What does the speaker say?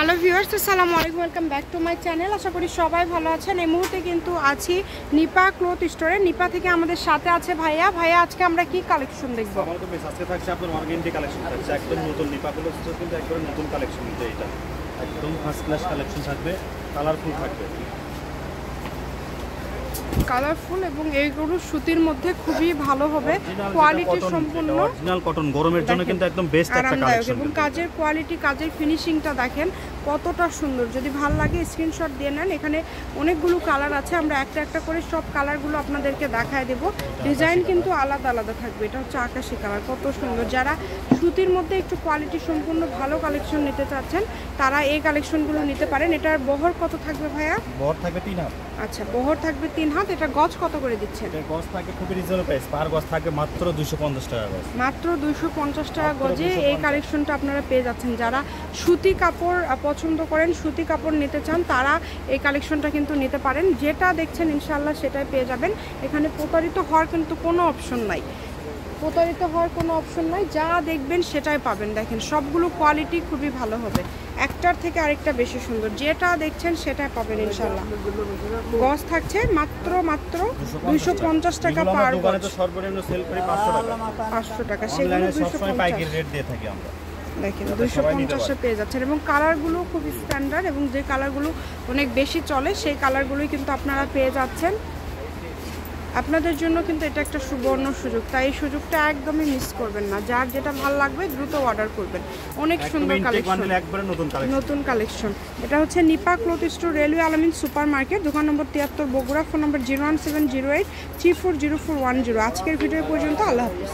Hello viewers, আসসালামু আলাইকুম, welcome back to my channel. আশা করি সবাই ভালো আছেন। এই মুহূর্তে কিন্তু আছি নিপা ক্লথ স্টোরে। নিপা থেকে আমাদের সাথে আছে ভাইয়া। আজকে আমরা কি কালেকশন দেখব? আমাদের বেশ আজকে থাকছে আপনার অর্গানডি কালেকশন থাকছে, একদম নতুন নিপা ক্লথ স্টোর কিন্তু একদম নতুন কালেকশন, এটা একদম ফার্স্ট ক্লাস কালেকশন থাকবে, কালারফুল থাকবে, কালারফুল এবং এইগুলো সুতির মধ্যে খুবই ভালো হবে, কোয়ালিটি সম্পূর্ণ অরিজিনাল কটন, গরমের জন্য কিন্তু একদম বেস্ট একটা কালেকশন। এবং কাজের কোয়ালিটি, কাজের ফিনিশিংটা দেখেন কতটা সুন্দর। যদি ভালো লাগে স্ক্রিনশট দিয়ে নেন। এখানে অনেকগুলো কালার আছে, আমরা একটা একটা করে সব কালারগুলো আপনাদেরকে দেখায় দেব। ডিজাইন কিন্তু আলাদা আলাদা থাকবে। এটা হচ্ছে আকাশি কালার, কত সুন্দর। যারা সুতির মধ্যে একটু কোয়ালিটি সম্পূর্ণ ভালো কালেকশন নিতে চাচ্ছেন তারা এই কালেকশনগুলো নিতে পারেন। এটার বহর কত থাকবে ভাইয়া? বহর থাকবে 3 হাত। আচ্ছা, বহর থাকবে 3 হাত। এটা গজ কত করে দিচ্ছেন? এটা গজ থাকবে খুবই রিজনেবল প্রাইস, পার গজ থাকবে মাত্র 250 টাকা গজ। মাত্র 250 টাকা গজে এই কালেকশনটা আপনারা পেয়ে যাচ্ছেন। যারা সুতি কাপড় পছন্দ করেন, সুতি কাপড় নিতে চান, তারা এই কালেকশনটা কিন্তু নিতে পারেন। যেটা দেখছেন ইনশাআল্লাহ সেটাই পেয়ে যাবেন। এখানে প্রতারিত হওয়ার কিন্তু কোনো অপশন নাই, প্রতারিত হওয়ার কোনো অপশন নাই। যা দেখবেন সেটাই পাবেন। দেখেন সবগুলো কোয়ালিটি খুবই ভালো হবে, একটার থেকে আরেকটা বেশি সুন্দর। যেটা দেখছেন সেটাই পাবেন ইনশাআল্লাহ। গজ থাকছে মাত্র 250 টাকা পার গজ। সর্বনিম্ন সেল করি 500 টাকা, 500 টাকা। সেগুলো 250 পাইকারি রেট দিয়ে থাকি আমরা। দেখেন 250-এ পেয়ে যাচ্ছেন। এবং কালারগুলো খুব স্ট্যান্ডার্ড, এবং যে কালারগুলো অনেক বেশি চলে সেই কালারগুলোই কিন্তু আপনারা পেয়ে যাচ্ছেন। আপনাদের জন্য কিন্তু এটা একটা সুবর্ণ সুযোগ, তাই এই সুযোগটা একদমই মিস করবেন না। যার যেটা ভালো লাগবে দ্রুত অর্ডার করবেন। অনেক সুন্দর কালেকশন, নতুন কালেকশন। এটা হচ্ছে নিপা ক্লথ স্টোর, রেলওয়ে আলামিন সুপার মার্কেট, দোকান নম্বর 73, বগুড়া। ফোন নম্বর 01708 340410। আজকের ভিডিও পর্যন্ত। আল্লাহ হাফিজ।